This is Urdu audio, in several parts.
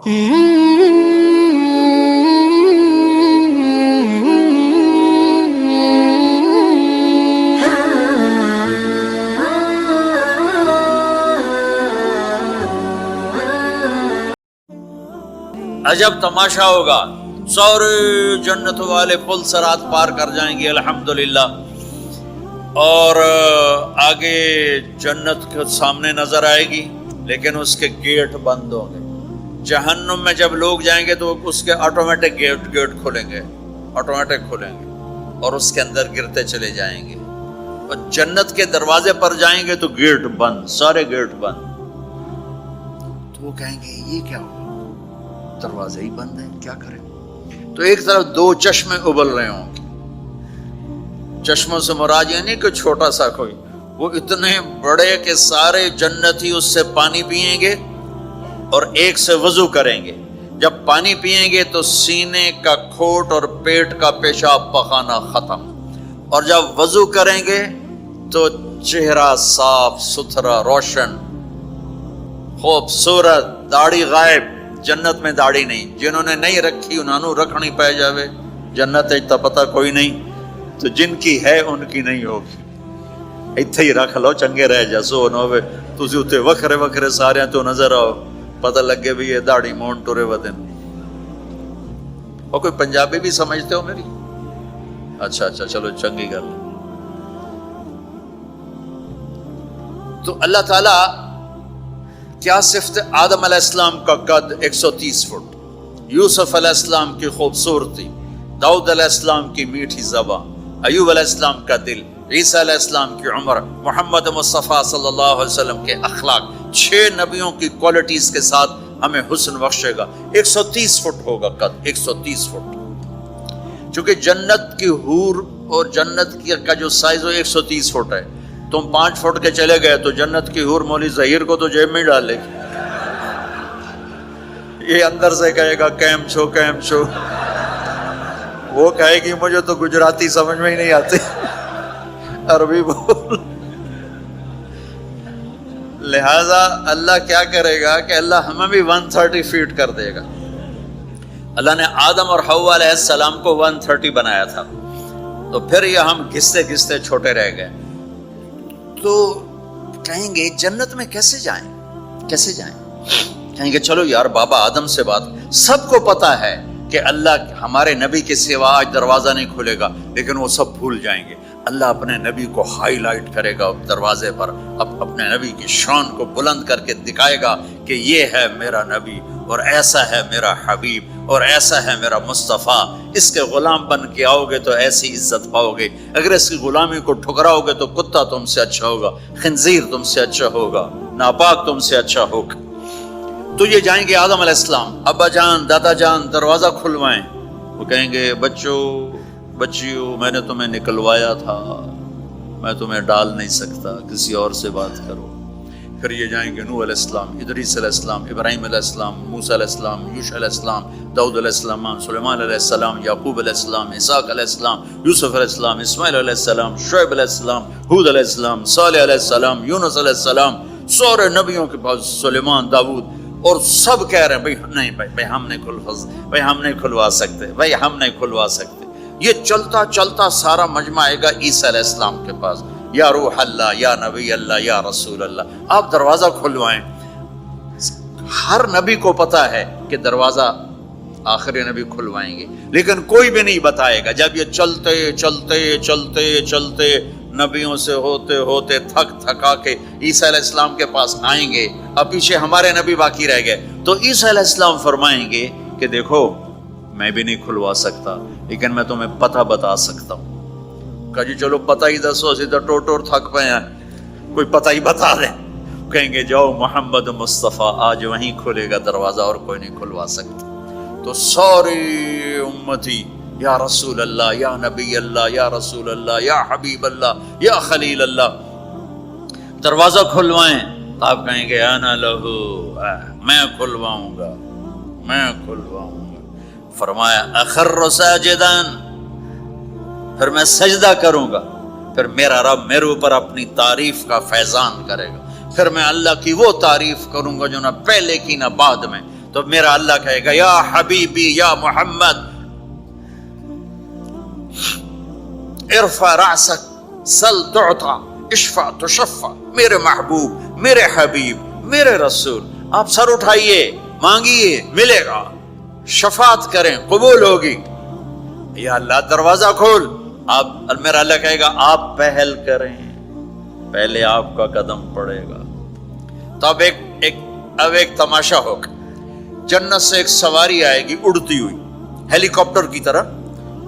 عجب تماشا ہوگا، سارے جنت والے پل صراط پار کر جائیں گے الحمدللہ، اور آگے جنت کے سامنے نظر آئے گی لیکن اس کے گیٹ بند ہوں گے۔ جہنم میں جب لوگ جائیں گے تو اس کے آٹومیٹک گیٹ کھلیں گے، آٹومیٹک کھلیں گے اور اس کے اندر گرتے چلے جائیں گے، اور جنت کے دروازے پر جائیں گے تو گیٹ بند، سارے گیٹ بند۔ تو وہ کہیں گے یہ کیا ہوا، دروازے ہی بند ہیں، کیا کریں؟ تو ایک طرف دو چشمے ابل رہے ہوں گے، چشموں سے مراد یہ نہیں کہ چھوٹا سا کوئی، وہ اتنے بڑے کہ سارے جنتی اس سے پانی پئیں گے اور ایک سے وضو کریں گے۔ جب پانی پئیں گے تو سینے کا کھوٹ اور پیٹ کا پیشاب پخانا ختم، اور جب وضو کریں گے تو چہرہ صاف ستھرا روشن خوبصورت، داڑھی غائب۔ جنت میں داڑھی نہیں، جنہوں نے نہیں رکھی انہوں نے رکھنی پہ جاوے، جنت تا پتہ کوئی نہیں، تو جن کی ہے ان کی نہیں ہوگی۔ اتھے ہی رکھ لو چنگے رہ جا، سو نہ ہوئے تسی اتنے وکھرے وکھرے سارے تو نظر آؤ، پتہ لگے بھی یہ داڑھی مون ٹورے ودن۔ اور کوئی پنجابی بھی سمجھتے ہو میری؟ اچھا چلو چنگی گل۔ تو اللہ تعالیٰ کیا صفت آدم علیہ السلام کا قد 130 فٹ، یوسف علیہ السلام کی خوبصورتی، داؤد علیہ السلام کی میٹھی زبان، ایوب علیہ السلام کا دل، عیسیٰ علیہ السلام کی عمر، محمد مصطفیٰ صلی اللہ علیہ وسلم کے اخلاق، 6 نبیوں کی کوالٹیز کے ساتھ ہمیں حسن بخشے گا۔ 130 فٹ ہوگا قد، 130 فٹ۔ چونکہ جنت کی حور اور جنت کا جو سائز ہو 130 فٹ ہے، تم 5 فٹ کے چلے گئے تو جنت کی حور مولی ظہیر کو تو جیب میں ڈال لے گی، یہ اندر سے کہے گا کیم چھو کیم چھو، وہ کہے گی مجھے تو گجراتی سمجھ میں ہی نہیں آتی، عربی بول۔ لہذا اللہ کیا کرے گا کہ اللہ ہمیں بھی 130 فیٹ کر دے گا۔ اللہ نے آدم اور حوا علیہ السلام کو 130 بنایا تھا، تو پھر یہ ہم گھستے گھستے چھوٹے رہ گئے۔ تو کہیں گے جنت میں کیسے جائیں، کیسے جائیں؟ کہیں گے چلو یار بابا آدم سے بات، سب کو پتا ہے کہ اللہ ہمارے نبی کے سوا آج دروازہ نہیں کھلے گا، لیکن وہ سب بھول جائیں گے۔ اللہ اپنے نبی کو ہائی لائٹ کرے گا دروازے پر، اپنے نبی کی شان کو بلند کر کے دکھائے گا کہ یہ ہے میرا نبی، اور ایسا ہے میرا حبیب، اور ایسا ہے میرا مصطفیٰ۔ اس کے غلام بن کے آؤ گے تو ایسی عزت پاؤ گے، اگر اس کی غلامی کو ٹھکراؤ گے تو کتا تم سے اچھا ہوگا، خنزیر تم سے اچھا ہوگا، ناپاک تم سے اچھا ہوگا۔ تو یہ جائیں گے آدم علیہ السلام، ابا جان دادا جان دروازہ کھلوائیں۔ وہ کہیں گے بچوں بچیوں میں نے تمہیں نکلوایا تھا، میں تمہیں ڈال نہیں سکتا، کسی اور سے بات کرو۔ پھر یہ جائیں گے نوح علیہ السلام، ادریس علیہ السلام، ابراہیم علیہ السلام، موسیٰ علیہ السلام، یوشع علیہ السلام، داؤد علیہ السلام، سلیمان علیہ السلام، یعقوب علیہ السلام، اسحاق علیہ السلام، یوسف علیہ السلام، اسماعیل علیہ السلام، شعیب علیہ السلام، ہود علیہ السلام، صالح علیہ السلام، یونس علیہ السلام، سارے نبیوں کے پاس، سلیمان، داؤد، اور سب کہہ رہے ہیں بھائی ہم نہیں کھلوا سکتے، بھائی ہم نہیں کھلوا سکتے۔ یہ چلتا چلتا سارا مجمع آئے گا عیسیٰ علیہ السلام کے پاس، یا روح اللہ، یا نبی اللہ، یا رسول اللہ، آپ دروازہ کھلوائیں۔ ہر نبی کو پتا ہے کہ دروازہ آخری نبی کھلوائیں گے، لیکن کوئی بھی نہیں بتائے گا۔ جب یہ چلتے چلتے چلتے چلتے نبیوں سے ہوتے ہوتے تھکا کے عیسیٰ علیہ السلام کے پاس آئیں گے، اب پیچھے ہمارے نبی باقی رہ گئے، تو عیسیٰ علیہ السلام فرمائیں گے کہ دیکھو میں بھی نہیں کھلوا سکتا، لیکن میں تمہیں پتہ بتا سکتا ہوں۔ کہا جی چلو پتہ ہی دسو، سیدھا ٹور تھک پے ہیں، کوئی پتہ ہی بتا دیں۔ کہیں گے جاؤ محمد مصطفیٰ، آج وہیں کھلے گا دروازہ اور کوئی نہیں کھلوا سکتا۔ تو ساری امتی یا رسول اللہ، یا نبی اللہ، یا رسول اللہ، یا حبیب اللہ، یا خلیل اللہ، دروازہ کھلوائیں۔ تو آپ کہیں گے انا لہو، میں کھلواؤں گا، میں کھلواؤں گا۔ فرمایا اخر ساجداً، پھر میں سجدہ کروں گا، پھر میرا رب میرے اوپر اپنی تعریف کا فیضان کرے گا، پھر میں اللہ کی وہ تعریف کروں گا جو نہ پہلے کی نہ بعد میں۔ تو میرا اللہ کہے گا یا حبیبی یا محمد ارفع رأسک سل تعطا اشفع تشفع، میرے محبوب، میرے حبیب، میرے رسول، آپ سر اٹھائیے، مانگیے، ملے گا، شفاعت کریں، قبول ہوگی۔ یا اللہ دروازہ کھول، آپ، میرا اللہ کہے گا آپ پہل کریں، پہلے آپ کا قدم پڑے گا۔ تو اب ایک تماشا ہوگا، جنت سے ایک سواری آئے گی اڑتی ہوئی ہیلی کاپٹر کی طرح،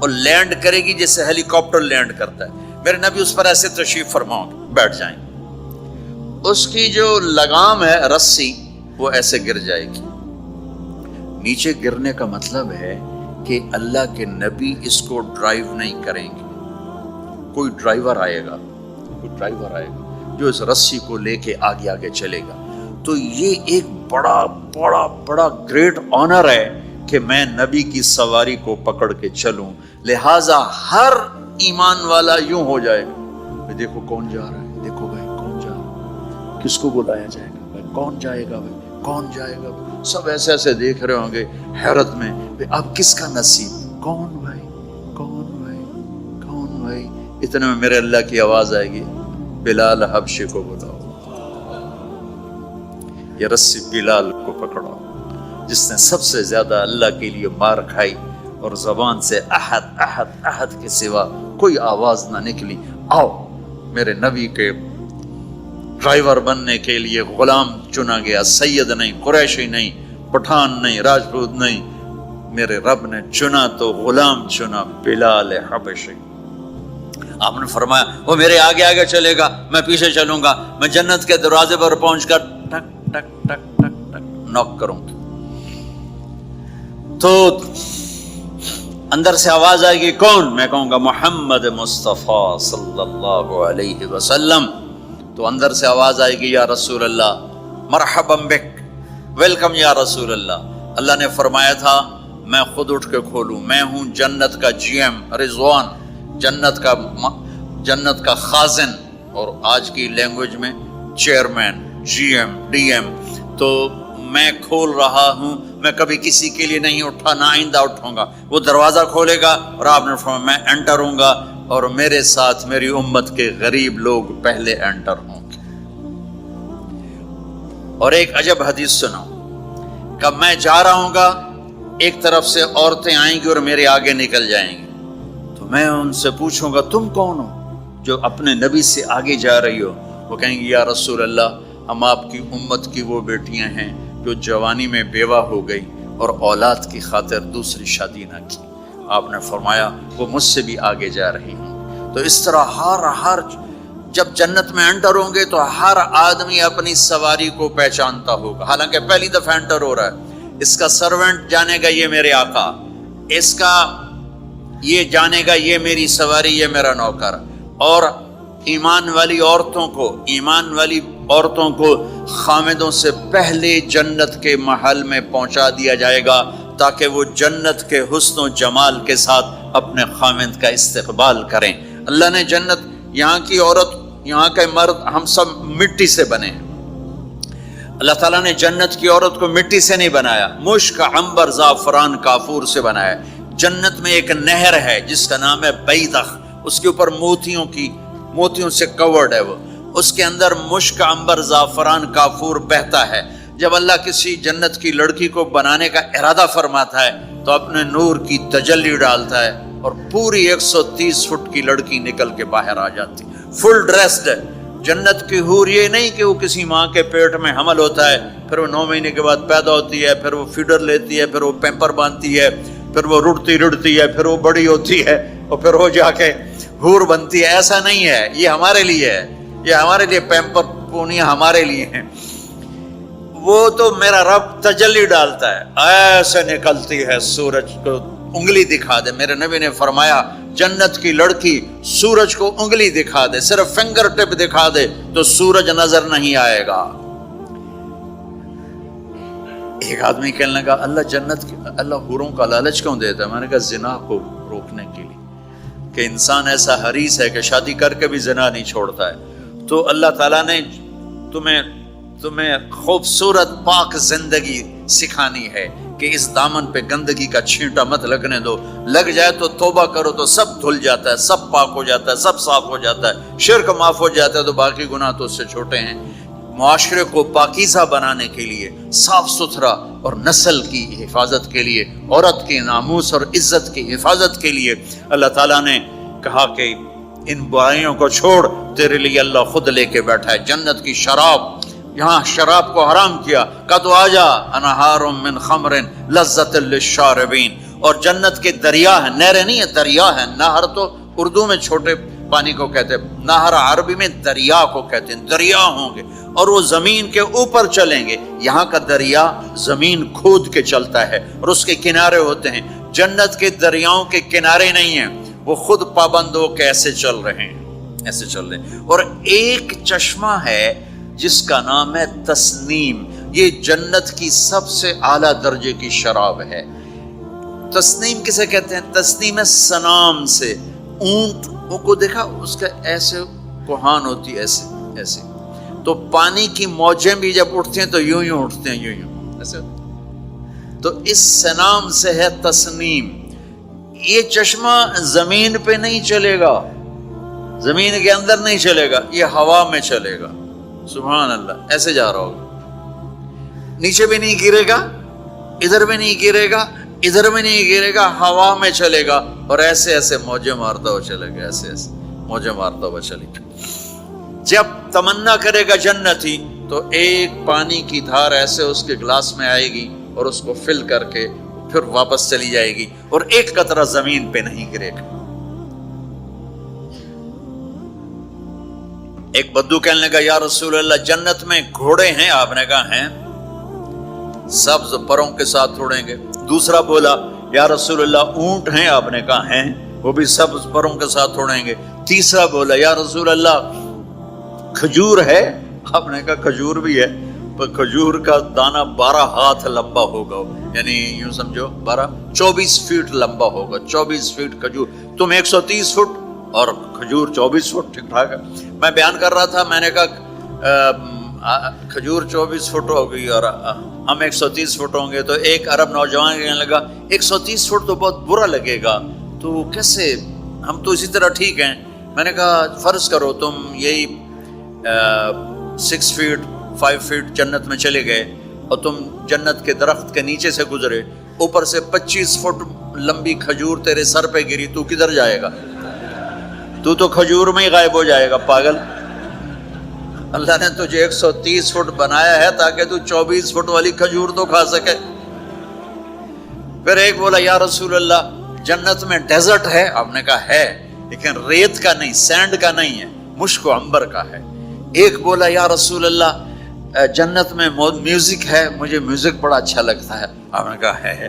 اور لینڈ کرے گی جیسے ہیلی کاپٹر لینڈ کرتا ہے۔ میرے نبی اس پر ایسے تشریف فرماؤ گے، بیٹھ جائیں گے، اس کی جو لگام ہے رسی وہ ایسے گر جائے گی۔ نیچے گرنے کا مطلب ہے کہ اللہ کے نبی اس کو ڈرائیو نہیں کریں گے، کوئی ڈرائیور آئے گا جو اس رسی کو لے کے آگے آگے چلے گا۔ تو یہ ایک بڑا بڑا بڑا گریٹ آنر ہے کہ میں نبی کی سواری کو پکڑ کے چلوں، لہٰذا ہر ایمان والا یوں ہو جائے گا، دیکھو کون جا رہا ہے، دیکھو بھائی کون جا رہا ہے، کس کو بلایا جائے گا بھائی، کون جائے گا بھائی، کون جائے گا بھائی، سب ایسے ایسے دیکھ رہے ہوں گے حیرت میں، اب کس کا نصیب، کون بھائی کون بھائی کون بھائی۔ اتنے میں میرے اللہ کی آواز آئے گی بلال حبشی کو بلاؤ، یہ رسی بلال کو پکڑو جس نے سب سے زیادہ اللہ کے لیے مار کھائی اور زبان سے احد احد احد کے سوا کوئی آواز نہ نکلی۔ آؤ، میرے نبی کے ڈرائیور بننے کے لیے غلام چنا گیا، سید نہیں، قریشی نہیں، پٹھان نہیں، راجپوت نہیں، میرے رب نے چنا تو غلام چنا، بلال حبشی۔ آپ نے فرمایا وہ میرے آگے آگے چلے گا، میں پیچھے چلوں گا، میں جنت کے دروازے پر پہنچ کر ٹک ٹک ٹک ٹک ٹک نوک کروں گا، تو اندر سے آواز آئے گی کون؟ میں کہوں گا محمد مصطفیٰ صلی اللہ علیہ وسلم۔ تو اندر سے آواز آئے گی یا رسول اللہ مرحبا بک، ویلکم یا رسول اللہ۔ اللہ نے فرمایا تھا میں خود اٹھ کے کھولوں، میں ہوں جنت کا جی ایم رضوان، جنت کا خازن، اور آج کی لینگویج میں chairman, G M, D M. تو میں کھول رہا ہوں، میں کبھی کسی کے لیے نہیں اٹھا، نہ آئندہ اٹھوں گا۔ وہ دروازہ کھولے گا اور آپ نے فرمایا میں انٹر ہوں گا، اور میرے ساتھ میری امت کے غریب لوگ پہلے انٹر ہوں گے۔ اور ایک عجب حدیث سنو، کہ میں جا رہا ہوں گا، ایک طرف سے عورتیں آئیں گی اور میرے آگے نکل جائیں گی، تو میں ان سے پوچھوں گا تم کون ہو جو اپنے نبی سے آگے جا رہی ہو؟ وہ کہیں گی یا رسول اللہ ہم آپ کی امت کی وہ بیٹیاں ہیں جو جوانی میں بیوہ ہو گئی اور اولاد کی خاطر دوسری شادی نہ کی۔ آپ نے فرمایا وہ مجھ سے بھی آگے جا رہی ہیں۔ تو اس طرح ہر جب جنت میں انٹر ہوں گے تو ہر آدمی اپنی سواری کو پہچانتا ہوگا، حالانکہ پہلی دفعہ انٹر ہو رہا ہے۔ اس کا سرونٹ جانے گا یہ میرے آقا، اس کا یہ جانے گا یہ میری سواری، یہ میرا نوکر۔ اور ایمان والی عورتوں کو خامدوں سے پہلے جنت کے محل میں پہنچا دیا جائے گا، تاکہ وہ جنت کے حسن و جمال کے ساتھ اپنے خامد کا استقبال کریں۔ اللہ نے جنت، یہاں کی عورت، یہاں کے مرد، ہم سب مٹی سے بنے ہیں۔ اللہ تعالیٰ نے جنت کی عورت کو مٹی سے نہیں بنایا، مشک، عنبر، زعفران، کافور سے بنایا۔ جنت میں ایک نہر ہے جس کا نام ہے بیضخ، اس کے اوپر موتیوں سے کورڈ ہے، وہ اس کے اندر مشک، عنبر، زعفران، کافور بہتا ہے۔ جب اللہ کسی جنت کی لڑکی کو بنانے کا ارادہ فرماتا ہے تو اپنے نور کی تجلی ڈالتا ہے اور پوری 130 فٹ کی لڑکی نکل کے باہر آ جاتی، فل ڈریسڈ ہے۔ جنت کی حور یہ نہیں کہ وہ کسی ماں کے پیٹ میں حمل ہوتا ہے، پھر وہ 9 مہینے کے بعد پیدا ہوتی ہے، پھر وہ فیڈر لیتی ہے، پھر وہ پیمپر باندھتی ہے، پھر وہ رڑتی ہے، پھر وہ بڑی ہوتی ہے اور پھر وہ جا کے حور بنتی ہے۔ ایسا نہیں ہے، یہ ہمارے لیے ہے، یہ ہمارے لیے پیمپر پونیاں ہمارے لیے ہیں۔ وہ تو میرا رب تجلی ڈالتا ہے، ایسے نکلتی ہے سورج کو انگلی دکھا دے۔ میرے نبی نے فرمایا جنت کی لڑکی سورج کو انگلی دکھا دے، صرف فنگر ٹپ دکھا دے تو سورج نظر نہیں آئے گا۔ ایک آدمی کہنے لگا اللہ حوروں کا لالچ کیوں دیتا ہے؟ میں نے کہا زنا کو روکنے کے لیے، کہ انسان ایسا حریص ہے کہ شادی کر کے بھی زنا نہیں چھوڑتا ہے۔ تو اللہ تعالیٰ نے تمہیں خوبصورت پاک زندگی سکھانی ہے کہ اس دامن پہ گندگی کا چھینٹا مت لگنے دو، لگ جائے تو توبہ کرو تو سب دھل جاتا ہے، سب پاک ہو جاتا ہے، سب صاف ہو جاتا ہے، شرک معاف ہو جاتا ہے تو باقی گناہ تو اس سے چھوٹے ہیں۔ معاشرے کو پاکیزہ بنانے کے لیے، صاف ستھرا، اور نسل کی حفاظت کے لیے، عورت کی ناموس اور عزت کی حفاظت کے لیے اللہ تعالیٰ نے کہا کہ ان برائیوں کو چھوڑ، تیرے لیے اللہ خود لے کے بیٹھا ہے جنت کی شراب۔ یہاں شراب کو حرام کیا، کہا تو آجا انہار من خمر لذت للشاربین، اور جنت کے دریا ہیں، نہریں نہیں ہے، دریا ہے۔ نہر تو اردو میں چھوٹے پانی کو کہتے ہیں، نہر عربی میں دریا کو کہتے ہیں، دریا ہوں گے اور وہ زمین کے اوپر چلیں گے۔ یہاں کا دریا زمین کھود کے چلتا ہے اور اس کے کنارے ہوتے ہیں، جنت کے دریاؤں کے کنارے نہیں ہیں، وہ خود پابند ہو کے ایسے چل رہے ہیں، ایسے چل رہے ہیں۔ اور ایک چشمہ ہے جس کا نام ہے تسنیم، یہ جنت کی سب سے اعلیٰ درجے کی شراب ہے۔ تسنیم کسے کہتے ہیں؟ تسنیم ہے سنام سے، اونٹ کو دیکھا اس کا ایسے کوہان ہوتی ہے، ایسے ایسے، تو پانی کی موجیں بھی جب اٹھتی ہیں تو یوں یوں اٹھتے ہیں، یوں یوں ایسے، تو اس سنام سے ہے تسنیم۔ یہ چشمہ زمین پہ نہیں چلے گا، زمین کے اندر نہیں چلے گا، یہ ہوا میں چلے گا، سبحان اللہ، ایسے جا رہا ہوگا، نیچے بھی نہیں گرے گا، ادھر بھی نہیں گرے گا، ادھر بھی نہیں گرے گا، ہوا میں چلے گا اور ایسے ایسے موجیں مارتا ہوا چلے گا، ایسے ایسے موجیں مارتا ہوا چلے گا۔ جب تمنا کرے گا جنتی تو ایک پانی کی دھار ایسے اس کے گلاس میں آئے گی اور اس کو فل کر کے پھر واپس چلی جائے گی اور ایک قطرہ زمین پہ نہیں گرے گا۔ ایک بدو کہنے لگا یا رسول اللہ جنت میں گھوڑے ہیں؟ آپ نے کہا ہیں، سبز پروں کے ساتھ اڑیں گے۔ دوسرا بولا یا رسول اللہ اونٹ ہیں؟ آپ نے کہا ہیں، وہ بھی سبز پروں کے ساتھ اڑیں گے۔ تیسرا بولا یا رسول اللہ کھجور ہے؟ آپ نے کہا کھجور بھی ہے، پر کھجور کا دانہ 12 ہاتھ لمبا ہوگا، یعنی یوں سمجھو 24 فٹ لمبا ہوگا، 24 فٹ کھجور، تم 130 فٹ اور کھجور 24 فٹ، ٹھیک ٹھاک ہے۔ میں بیان کر رہا تھا، میں نے کہا کھجور 24 فٹ ہوگی اور ہم 130 فٹ ہوں گے، تو ایک عرب نوجوان کہنے لگا 130 فٹ تو بہت برا لگے گا، تو کیسے، ہم تو اسی طرح ٹھیک ہیں۔ میں نے کہا فرض کرو تم یہی 6 فٹ 5 فٹ جنت میں چلے گئے اور تم جنت کے درخت کے نیچے سے گزرے، اوپر سے 25 فٹ لمبی کھجور تیرے سر پہ گری، تو کدھر جائے گا؟ تو کھجور میں ہی غائب ہو جائے گا، پاگل۔ اللہ نے تجھے 130 فٹ بنایا ہے تاکہ تو 24 فٹ والی کھجور تو کھا سکے۔ پھر ایک بولا یا رسول اللہ جنت میں ڈیزرٹ ہے؟ آپ نے کہا ہے، لیکن ریت کا نہیں، سینڈ کا نہیں ہے، مشک و عنبر کا ہے۔ ایک بولا یا رسول اللہ جنت میں میوزک ہے؟ مجھے میوزک بڑا اچھا لگتا ہے۔ آپ نے کہا ہے،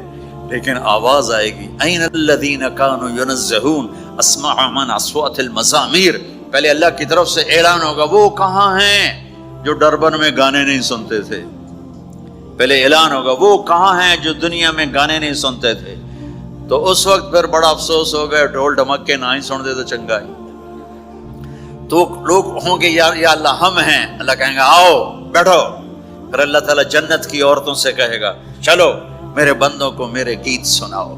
لیکن آواز آئے گی این الذین کانوا ینزہون اسمع من اصوات المزامیر، پہلے اللہ کی طرف سے اعلان ہوگا وہ کہاں ہیں جو ڈربن میں گانے نہیں سنتے تھے، پہلے اعلان ہوگا وہ کہاں ہیں جو دنیا میں گانے نہیں سنتے تھے، تو اس وقت پھر بڑا افسوس ہو گیا، ڈھول ڈھمکے نہ ہی سن دے تو چنگا ہے۔ تو لوگ ہوں گے یا اللہ ہم ہیں، اللہ کہیں گا آؤ بیٹھو، پھر اللہ تعالیٰ جنت کی عورتوں سے کہے گا چلو میرے بندوں کو میرے گیت سناؤ،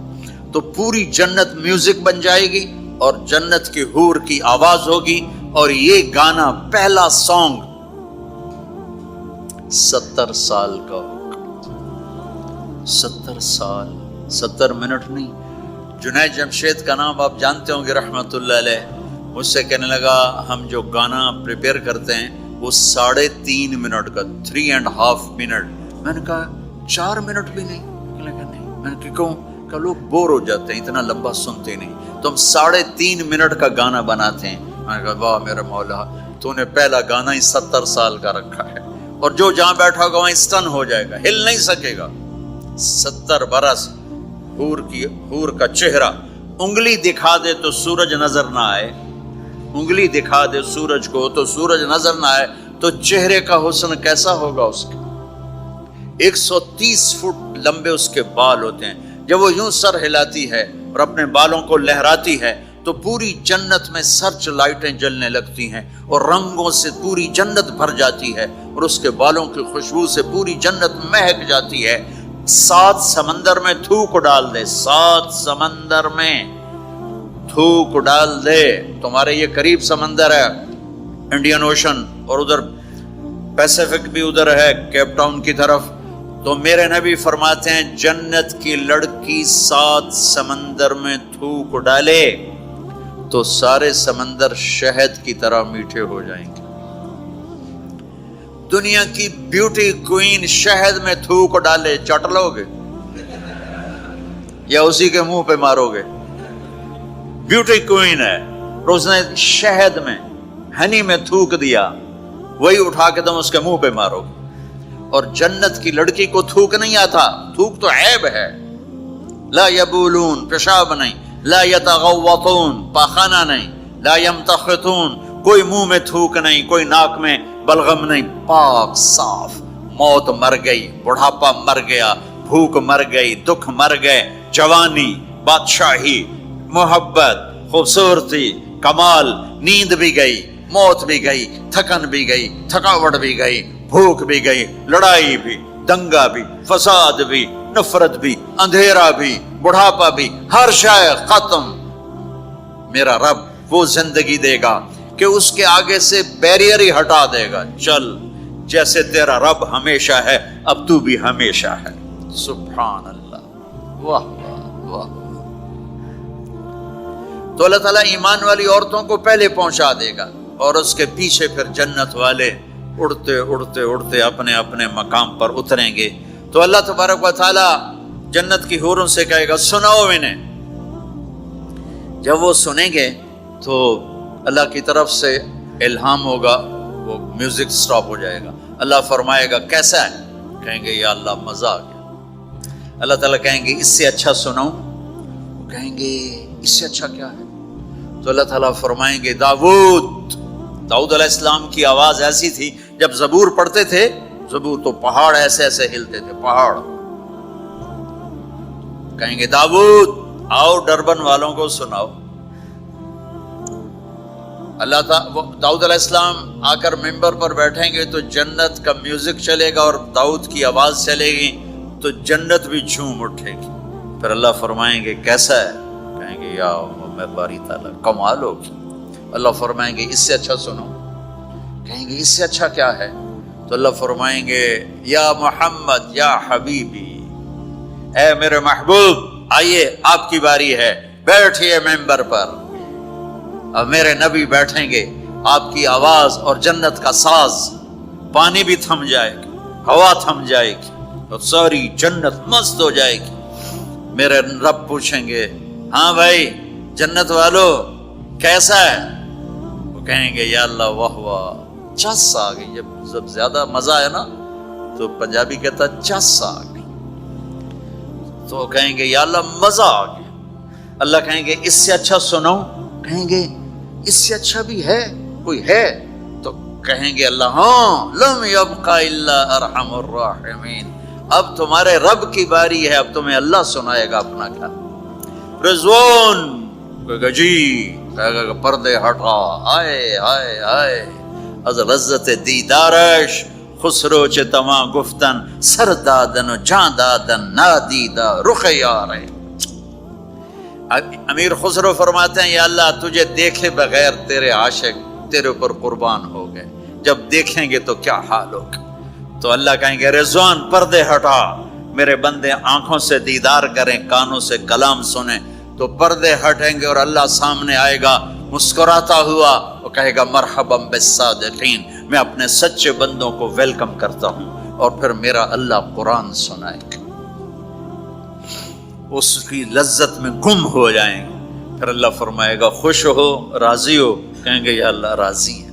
تو پوری جنت میوزک بن جائے گی اور جنت کی حور کی آواز ہوگی، اور یہ گانا پہلا سانگ 70 سال کا ہوگا، 70 سال، 70 منٹ نہیں۔ جنید جمشید کا نام آپ جانتے ہوں گے رحمت اللہ علیہ، مجھ سے کہنے لگا ہم جو گانا پریپیئر کرتے ہیں وہ 3.5 منٹ کا، 3.5 منٹ۔ میں نے کہا 4 منٹ بھی نہیں؟ میں نے کہا کیوں؟ کہ لوگ بور ہو جاتے ہیں، اتنا لمبا سنتے نہیں، تو ہم 3.5 منٹ کا گانا بناتے ہیں۔ میں نے کہا واہ میرا مولا، تو نے پہلا گانا ہی 70 سال کا رکھا ہے، اور جو جہاں بیٹھا ہوگا وہیں اسٹن ہو جائے گا، ہل نہیں سکے گا۔ 70 برس حور کا چہرہ، انگلی دکھا دے تو سورج نظر نہ آئے، انگلی دکھا دے سورج کو تو سورج نظر نہ آئے، تو چہرے کا حسن کیسا ہوگا اس کے؟ 130 فٹ لمبے اس کے بال ہوتے ہیں، جب وہ یوں سر ہلاتی ہے اور اپنے بالوں کو لہراتی ہے تو پوری جنت میں سرچ لائٹیں جلنے لگتی ہیں اور رنگوں سے پوری جنت بھر جاتی ہے، اور اس کے بالوں کی خوشبو سے پوری جنت مہک جاتی ہے۔ 7 سمندر میں تھوک ڈال دے، 7 سمندر میں تھوک ڈال دے. تمہارے یہ قریب سمندر ہے انڈین اوشن، اور ادھر پیسیفک بھی ادھر ہے کیپ ٹاؤن کی طرف. تو میرے نبی فرماتے ہیں جنت کی لڑکی 7 سمندر میں تھوک ڈالے تو سارے سمندر شہد کی طرح میٹھے ہو جائیں گے. دنیا کی بیوٹی کوئین شہد میں تھوک ڈالے، چٹ لو گے یا اسی کے منہ پہ مارو گے؟ بیوٹی کوئین ہے، اس نے شہد میں ہنی میں تھوک دیا، وہی اٹھا کے تم اس کے منہ پہ مارو گے. اور جنت کی لڑکی کو تھوک نہیں آتا، تھوک تو عیب ہے. لا یبولون، پیشاب نہیں، لا یتغوطون، پاخانہ نہیں، لا یمتخطون، کوئی منہ میں تھوک نہیں، کوئی ناک میں بلغم نہیں، پاک صاف. موت مر گئی، بڑھاپا مر گیا، بھوک مر گئی، دکھ مر گئے، جوانی، بادشاہی، محبت، خوبصورتی، کمال، نیند بھی گئی، موت بھی گئی، تھکن بھی گئی، تھکاوٹ بھی گئی، بھوک بھی گئی، لڑائی بھی، دنگا بھی، فساد بھی، نفرت بھی، اندھیرا بھی، بڑھاپا بھی، ہر شے ختم. میرا رب وہ زندگی دے گا کہ اس کے آگے سے بیریئر ہی ہٹا دے گا. چل جیسے تیرا رب ہمیشہ ہے اب تو بھی ہمیشہ ہے. سبحان اللہ، واہ واہ واہ. تو اللہ تعالیٰ ایمان والی عورتوں کو پہلے پہنچا دے گا اور اس کے پیچھے پھر جنت والے اڑتے اڑتے اڑتے اپنے اپنے مقام پر اتریں گے. تو اللہ تبارک و تعالیٰ جنت کی حوروں سے کہے گا سناؤ انہیں. جب وہ سنیں گے تو اللہ کی طرف سے الہام ہوگا، وہ میوزک سٹاپ ہو جائے گا. اللہ فرمائے گا کیسا ہے؟ کہیں گے یا اللہ مزہ آ گیا. اللہ تعالیٰ کہیں گے اس سے اچھا سناؤں؟ وہ کہیں گے اس سے اچھا کیا ہے؟ تو اللہ تعالیٰ فرمائیں گے داؤد علیہ السلام کی آواز ایسی تھی جب زبور پڑھتے تھے، زبور تو پہاڑ ایسے ایسے ہلتے تھے، پہاڑ. کہیں گے داؤد آؤ ڈربن والوں کو سناؤ. اللہ تعالیٰ داؤد علیہ السلام آ کر ممبر پر بیٹھیں گے تو جنت کا میوزک چلے گا اور داؤد کی آواز چلے گی تو جنت بھی جھوم اٹھے گی. پھر اللہ فرمائیں گے کیسا ہے؟ کہیں گے یا میں باری تعالیٰ کمال ہوگی. اللہ فرمائیں گے اس سے اچھا سنو. کہیں گے اس سے اچھا کیا ہے؟ تو اللہ فرمائیں گے یا محمد یا حبیبی، اے میرے محبوب آئیے آپ کی باری ہے، بیٹھیے ممبر پر. اب میرے نبی بیٹھیں گے، آپ کی آواز اور جنت کا ساز، پانی بھی تھم جائے گی، ہوا تھم جائے گی اور ساری جنت مست ہو جائے گی. میرے رب پوچھیں گے ہاں بھائی جنت والو کیسا ہے؟ وہ کہیں گے یا اللہ واہ واہ چس آ گئی. جب زیادہ مزہ ہے نا تو پنجابی کہتا چس آ گئی. تو کہیں گے یا اللہ مزہ آ گیا. اللہ کہیں گے اس سے اچھا سنو. کہیں گے اس سے اچھا بھی ہے کوئی ہے؟ تو کہیں گے اللہ ہاں لم یبقى الا ارحم الراحمین، اب تمہارے رب کی باری ہے، اب تمہیں اللہ سنائے گا اپنا گھر. رضوان کہے گا جی، کہے گا پردے ہٹا، آئے آئے آئے از لذت دیدارش خسرو چه تما گفتن سر دادن و جان دادن نادیدہ رخ یار. امیر خسرو فرماتے ہیں یا اللہ تجھے دیکھے بغیر تیرے عاشق تیرے اوپر قربان ہو گئے، جب دیکھیں گے تو کیا حال ہوگا. تو اللہ کہیں گے رضوان پردے ہٹا، میرے بندے آنکھوں سے دیدار کریں، کانوں سے کلام سنیں. تو پردے ہٹیں گے اور اللہ سامنے آئے گا مسکراتا ہوا، وہ کہے گا مرحبا بالصادقین، میں اپنے سچے بندوں کو ویلکم کرتا ہوں. اور پھر میرا اللہ قرآن سنائے گا، اس کی لذت میں گم ہو جائیں گے. پھر اللہ فرمائے گا خوش ہو، راضی ہو؟ کہیں گے یا اللہ راضی ہے.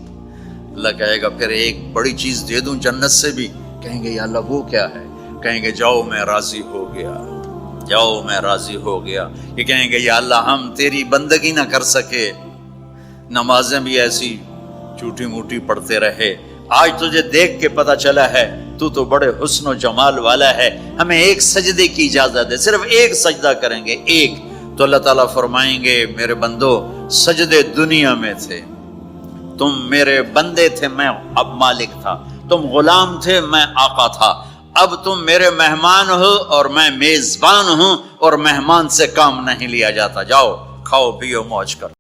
اللہ کہے گا پھر ایک بڑی چیز دے دوں جنت سے بھی؟ کہیں گے یا اللہ وہ کیا ہے؟ کہیں گے جاؤ میں راضی ہو گیا، جاؤ میں راضی ہو گیا. یہ کہیں گے یا اللہ ہم تیری بندگی نہ کر سکے، نمازیں بھی ایسی چھوٹی موٹی پڑھتے رہے، آج تجھے دیکھ کے پتہ چلا ہے تو بڑے حسن و جمال والا ہے، ہمیں ایک سجدے کی اجازت دے، صرف ایک سجدہ کریں گے، ایک. تو اللہ تعالیٰ فرمائیں گے میرے بندو سجدے دنیا میں تھے، تم میرے بندے تھے، میں اب مالک تھا، تم غلام تھے، میں آقا تھا. اب تم میرے مہمان ہو اور میں میزبان ہوں، اور مہمان سے کام نہیں لیا جاتا، جاؤ کھاؤ پیو موج کرو۔